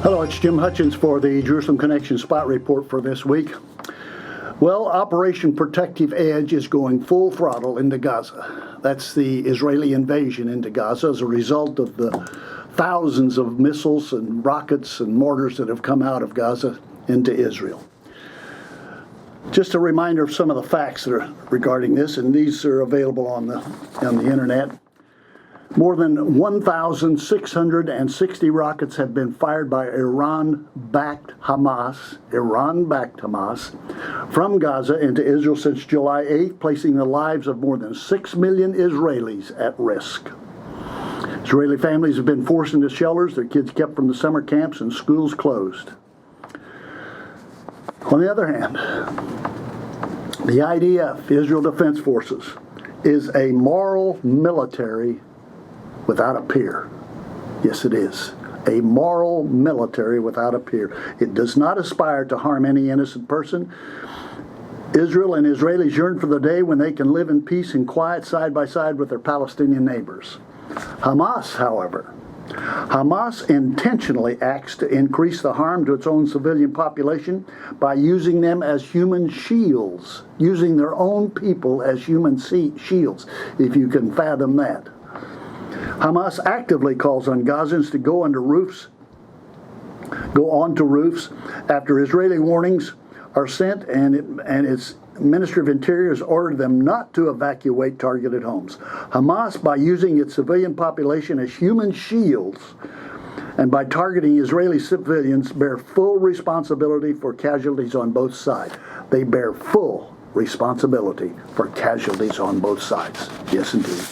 Hello, it's Jim Hutchens for the Jerusalem Connection Spot Report for this week. Well, Operation Protective Edge is going full throttle into Gaza. That's the Israeli invasion into Gaza as a result of the thousands of missiles and rockets and mortars that have come out of Gaza into Israel. Just a reminder of some of the facts that are regarding this, and these are available on the internet. More than 1,660 rockets have been fired by Iran-backed Hamas from Gaza into Israel since July 8th, placing the lives of more than 6 million Israelis at risk. Israeli families have been forced into shelters, their kids kept from the summer camps, and schools closed. On the other hand, the IDF, Israel Defense Forces, is a moral military without a peer. Yes, it is. A moral military without a peer. It does not aspire to harm any innocent person. Israel and Israelis yearn for the day when they can live in peace and quiet side by side with their Palestinian neighbors. Hamas, however, intentionally acts to increase the harm to its own civilian population by using them as human shields, using their own people as human shields, if you can fathom that. Hamas actively calls on Gazans to go onto roofs after Israeli warnings are sent, and its Ministry of Interior has ordered them not to evacuate targeted homes. Hamas, by using its civilian population as human shields and by targeting Israeli civilians, bear full responsibility for casualties on both sides. They bear full responsibility for casualties on both sides. Yes, indeed.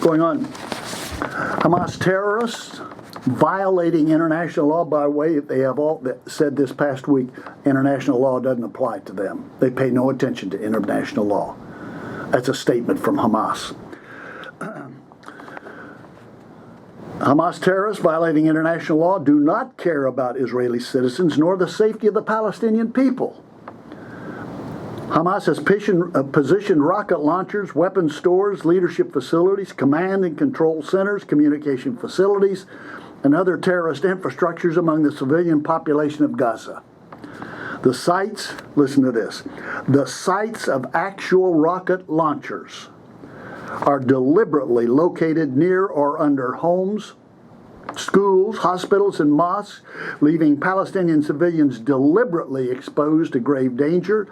Going on, Hamas terrorists violating international law. By the way, they have all said this past week, international law doesn't apply to them. They pay no attention to international law. That's a statement from Hamas. Hamas terrorists violating international law do not care about Israeli citizens nor the safety of the Palestinian people. Hamas has positioned rocket launchers, weapons stores, leadership facilities, command and control centers, communication facilities, and other terrorist infrastructures among the civilian population of Gaza. The sites, listen to this, the sites of actual rocket launchers are deliberately located near or under homes, schools, hospitals, and mosques, leaving Palestinian civilians deliberately exposed to grave danger.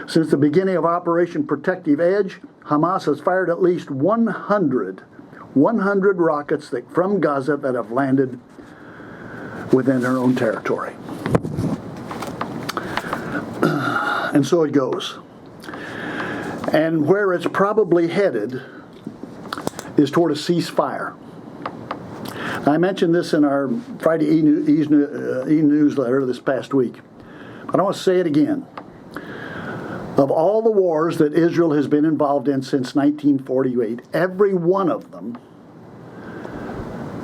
Since the beginning of Operation Protective Edge, Hamas has fired at least 100 rockets from Gaza that have landed within their own territory. And so it goes. And where it's probably headed is toward a ceasefire. I mentioned this in our Friday e-newsletter this past week, but I want to say it again. Of all the wars that Israel has been involved in since 1948, every one of them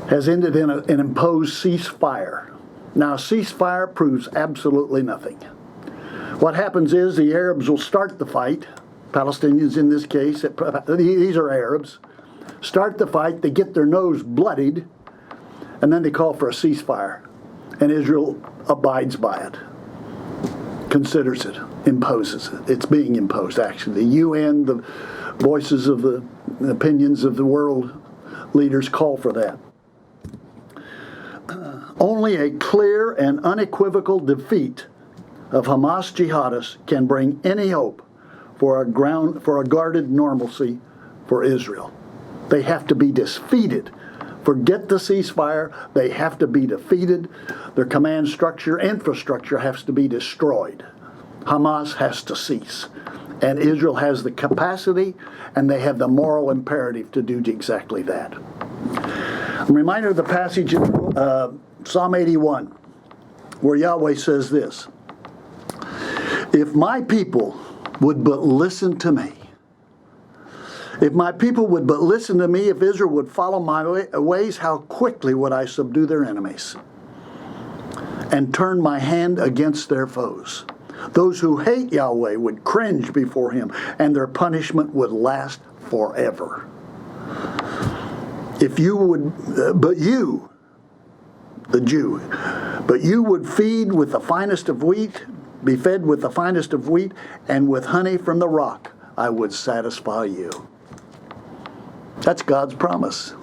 has ended in an imposed ceasefire. Now, a ceasefire proves absolutely nothing. What happens is the Arabs will start the fight, Palestinians in this case, these are Arabs, start the fight, they get their nose bloodied, and then they call for a ceasefire. And Israel abides by it, considers it, imposes it. It's being imposed, actually. The UN, the voices of the opinions of the world leaders call for that. Only a clear and unequivocal defeat of Hamas jihadists can bring any hope for a guarded normalcy for Israel. They have to be defeated. Forget the ceasefire. They have to be defeated. Their command structure, infrastructure has to be destroyed. Hamas has to cease. And Israel has the capacity and they have the moral imperative to do exactly that. I'm reminded of the passage in Psalm 81, where Yahweh says this: if my people would but listen to me, if my people would but listen to me, if Israel would follow my ways, how quickly would I subdue their enemies and turn my hand against their foes. Those who hate Yahweh would cringe before him, and their punishment would last forever. If you would, but you, the Jew, but you would feed with the finest of wheat, be fed with the finest of wheat, and with honey from the rock, I would satisfy you. That's God's promise.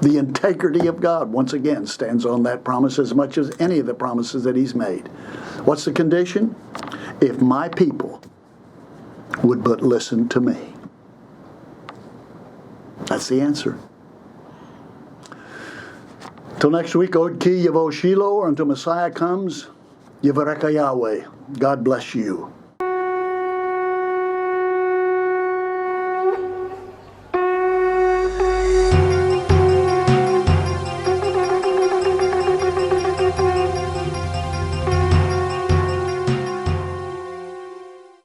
The integrity of God, once again, stands on that promise as much as any of the promises that He's made. What's the condition? If my people would but listen to me. That's the answer. Till next week, Od Ki Yavo Shiloh, or until Messiah comes, Yivareka Yahweh. God bless you.